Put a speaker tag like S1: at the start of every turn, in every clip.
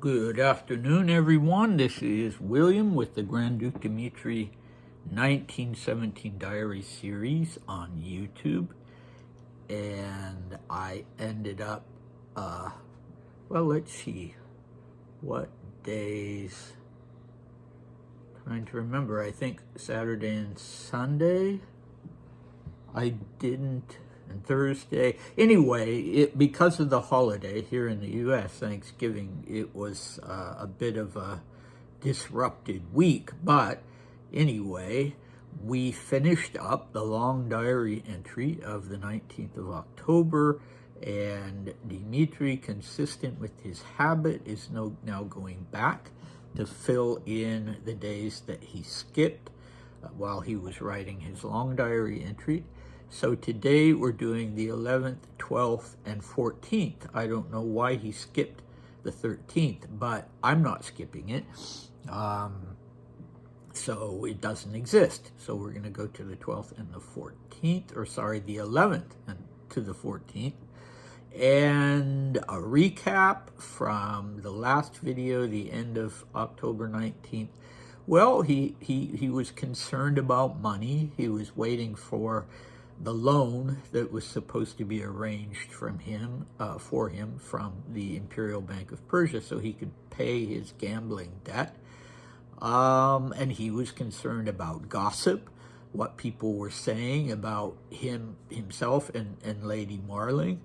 S1: Good afternoon, everyone. This is William with the Grand Duke Dmitri 1917 Diary series on YouTube. And I ended up, let's see, what days? Trying to remember, I think Saturday and Sunday. I didn't. And Thursday. Anyway, because of the holiday here in the U.S., Thanksgiving, it was a bit of a disrupted week. But anyway, we finished up the long diary entry of the 19th of October, and Dmitri, consistent with his habit, is now going back to fill in the days that he skipped while he was writing his long diary entry. So today we're doing the 11th, 12th, and 14th. I don't know why he skipped the 13th, but I'm not skipping it. So it doesn't exist. So we're going to go to the 12th and the 14th, the 11th and to the 14th. And a recap from the last video, the end of October 19th. Well, he was concerned about money. He was waiting for the loan that was supposed to be arranged for him from the Imperial Bank of Persia so he could pay his gambling debt. And he was concerned about gossip, what people were saying about himself and Lady Marling.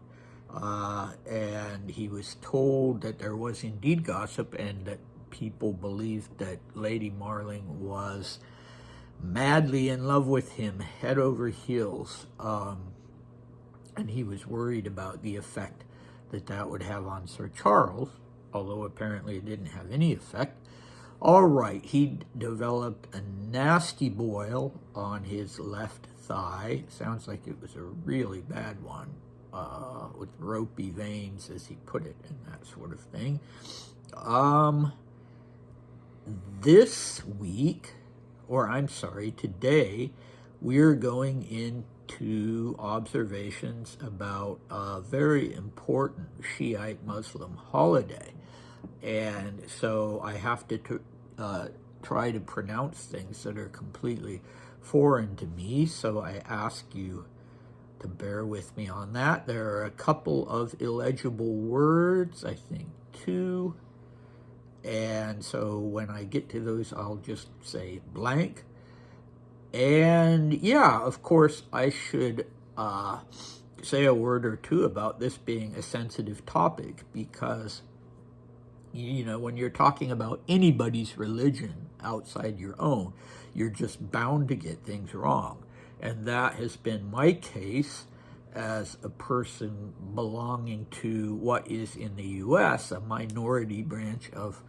S1: And he was told that there was indeed gossip and that people believed that Lady Marling was madly in love with him, head over heels, and he was worried about the effect that would have on Sir Charles, although apparently it didn't have any effect. All right, he developed a nasty boil on his left thigh. Sounds like it was a really bad one, with ropey veins, as he put it, and that sort of thing. Today, we're going into observations about a very important Shiite Muslim holiday. And so I have to try to pronounce things that are completely foreign to me, so I ask you to bear with me on that. There are a couple of illegible words, I think 2. And so when I get to those, I'll just say blank. And yeah, of course, I should say a word or two about this being a sensitive topic because, when you're talking about anybody's religion outside your own, you're just bound to get things wrong. And that has been my case as a person belonging to what is in the U.S. a minority branch of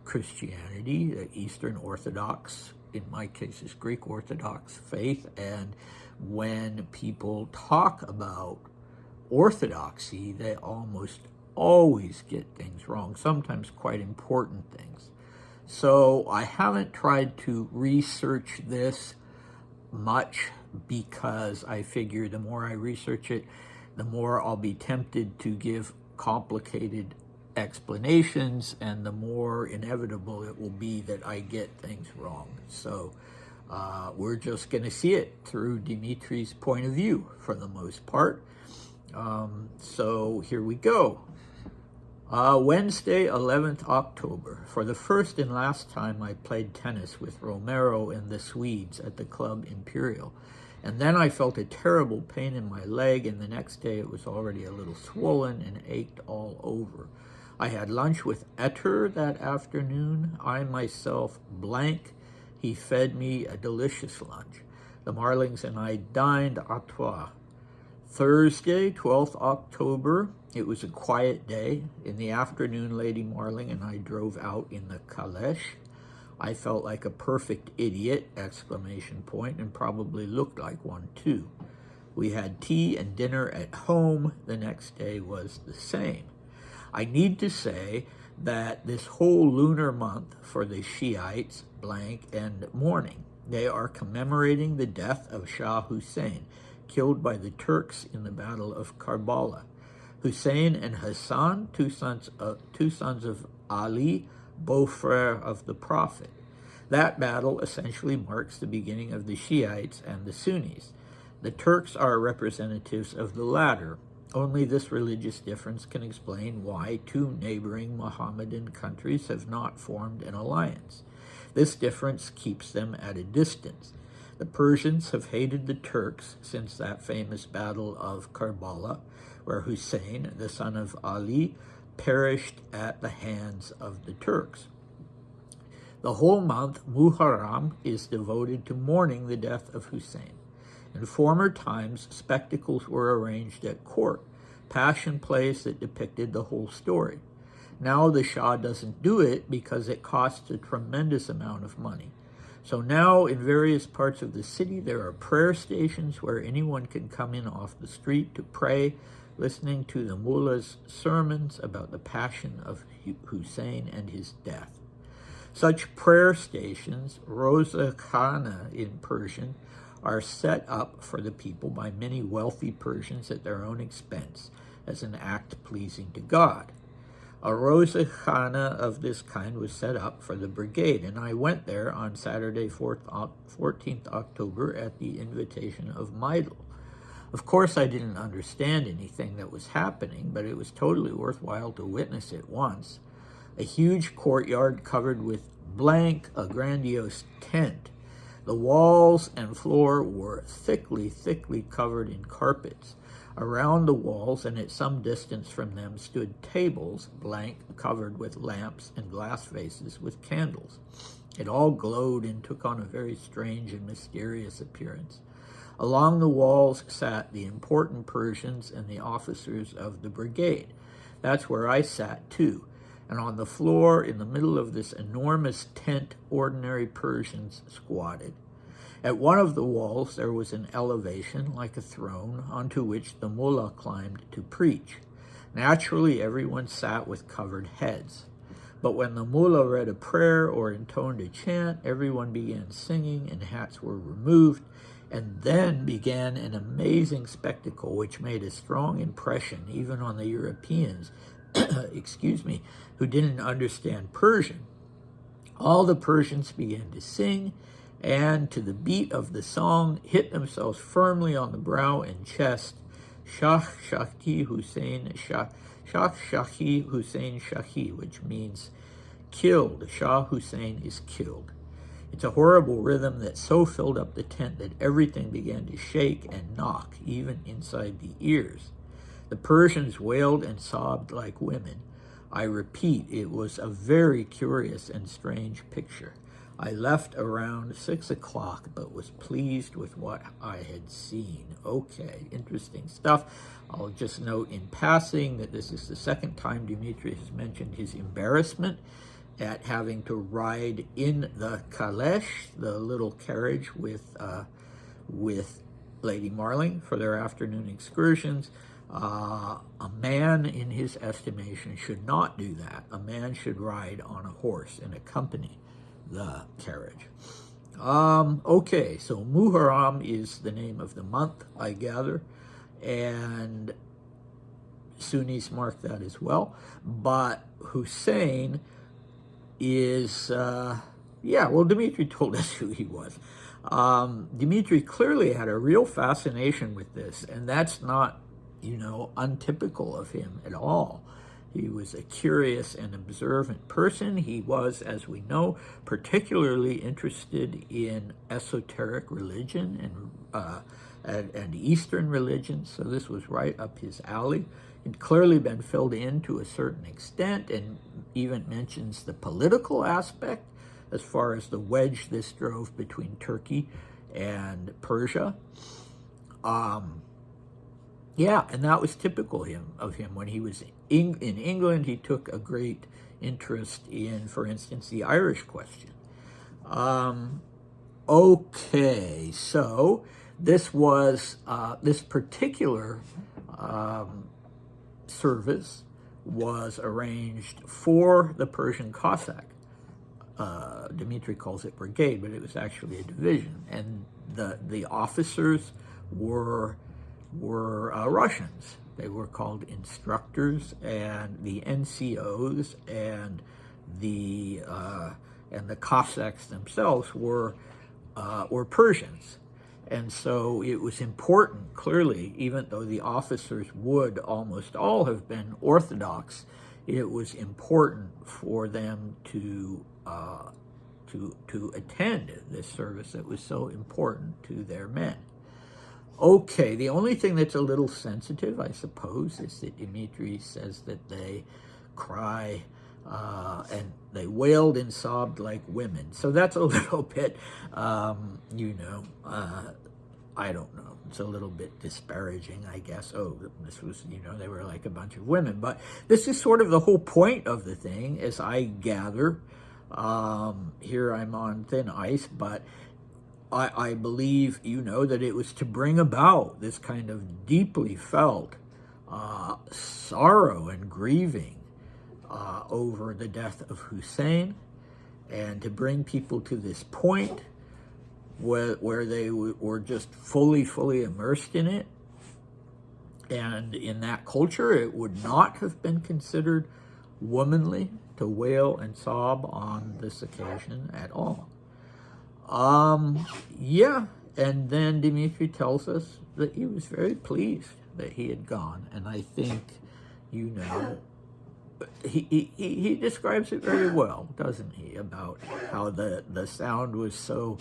S1: Christianity, the Eastern Orthodox, in my case is Greek Orthodox faith. And when people talk about orthodoxy, they almost always get things wrong, sometimes quite important things. So I haven't tried to research this much because I figure the more I research it, the more I'll be tempted to give complicated explanations, and the more inevitable it will be that I get things wrong. So we're just going to see it through Dimitri's point of view for the most part. So here we go. Wednesday, 11th October. For the first and last time, I played tennis with Romero and the Swedes at the Club Imperial. And then I felt a terrible pain in my leg, and the next day it was already a little swollen and ached all over. I had lunch with Etter that afternoon. I myself blank. He fed me a delicious lunch. The Marlings and I dined à trois. Thursday, 12th October. It was a quiet day. In the afternoon, Lady Marling and I drove out in the caleche. I felt like a perfect idiot, ! And probably looked like one too. We had tea and dinner at home. The next day was the same. I need to say that this whole lunar month for the Shiites, blank, and mourning. They are commemorating the death of Shah Hussein, killed by the Turks in the Battle of Karbala. Hussein and Hassan, two sons of Ali, beau-frere of the Prophet. That battle essentially marks the beginning of the Shiites and the Sunnis. The Turks are representatives of the latter. Only this religious difference can explain why two neighboring Mohammedan countries have not formed an alliance. This difference keeps them at a distance. The Persians have hated the Turks since that famous battle of Karbala, where Hussein, the son of Ali, perished at the hands of the Turks. The whole month, Muharram, is devoted to mourning the death of Hussein. In former times, spectacles were arranged at court, passion plays that depicted the whole story. Now the Shah doesn't do it because it costs a tremendous amount of money. So now in various parts of the city, there are prayer stations where anyone can come in off the street to pray, listening to the mullah's sermons about the passion of Hussein and his death. Such prayer stations, roza khana in Persian, are set up for the people by many wealthy Persians at their own expense as an act pleasing to God. A roza khana of this kind was set up for the brigade, and I went there on Saturday, 14th October, at the invitation of Meidel. Of course, I didn't understand anything that was happening, but it was totally worthwhile to witness it once. A huge courtyard covered with a grandiose tent. The walls and floor were thickly covered in carpets. Around the walls and at some distance from them stood tables, covered with lamps and glass vases with candles. It all glowed and took on a very strange and mysterious appearance. Along the walls sat the important Persians and the officers of the brigade. That's where I sat too. And on the floor in the middle of this enormous tent, ordinary Persians squatted. At one of the walls there was an elevation like a throne onto which the mullah climbed to preach. Naturally, everyone sat with covered heads. But when the mullah read a prayer or intoned a chant, everyone began singing and hats were removed, and then began an amazing spectacle which made a strong impression even on the Europeans, who didn't understand Persian. All the Persians began to sing, and to the beat of the song hit themselves firmly on the brow and chest, Shah Shahi Hussein Shahi, which means killed. Shah Hussein is killed. It's a horrible rhythm that so filled up the tent that everything began to shake and knock, even inside the ears. The Persians wailed and sobbed like women. I repeat, it was a very curious and strange picture. I left around 6 o'clock, but was pleased with what I had seen. Okay, interesting stuff. I'll just note in passing that this is the second time Dmitri has mentioned his embarrassment at having to ride in the kalesh, the little carriage with Lady Marling for their afternoon excursions. A man, in his estimation, should not do that. A man should ride on a horse and accompany the carriage. Okay, so Muharram is the name of the month, I gather, and Sunnis mark that as well. But Hussein is, Dmitri told us who he was. Dmitri clearly had a real fascination with this, and that's not, untypical of him at all. He was a curious and observant person. He was, as we know, particularly interested in esoteric religion and Eastern religion, so this was right up his alley. He'd clearly been filled in to a certain extent, and even mentions the political aspect as far as the wedge this drove between Turkey and Persia. And that was typical of him. When he was in England, he took a great interest in, for instance, the Irish question. Okay, so this was, this particular service was arranged for the Persian Cossack. Dmitri calls it brigade, but it was actually a division. And the officers were Russians, They were called instructors, and the NCOs and the Cossacks themselves were Persians. And so it was important, clearly, even though the officers would almost all have been Orthodox, it was important for them to attend this service that was so important to their men. Okay, the only thing that's a little sensitive, I suppose, is that Dmitri says that they cry and they wailed and sobbed like women. So that's a little bit, I don't know. It's a little bit disparaging, I guess. Oh, this was, they were like a bunch of women. But this is sort of the whole point of the thing, as I gather. Here I'm on thin ice, but I believe, that it was to bring about this kind of deeply felt sorrow and grieving over the death of Hussein, and to bring people to this point where they were just fully immersed in it. And in that culture, it would not have been considered womanly to wail and sob on this occasion at all. Yeah, and then Dmitri tells us that he was very pleased that he had gone, and I think, he describes it very well, doesn't he, about how the sound was so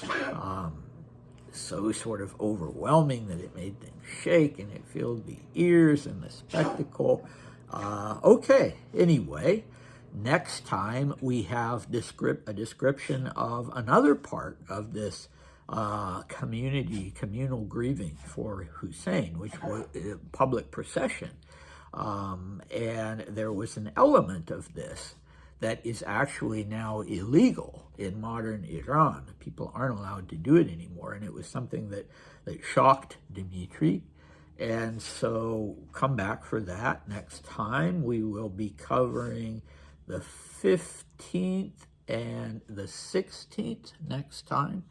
S1: sort of overwhelming that it made things shake, and it filled the ears, and the spectacle. Okay, anyway, next time we have a description of another part of this communal grieving for Hussein, which was a public procession. And there was an element of this that is actually now illegal in modern Iran. People aren't allowed to do it anymore, and it was something that shocked Dmitri. And so come back for that next time. We will be covering the 15th and the 16th next time.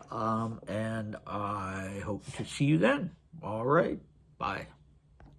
S1: And I hope to see you then. All right, bye.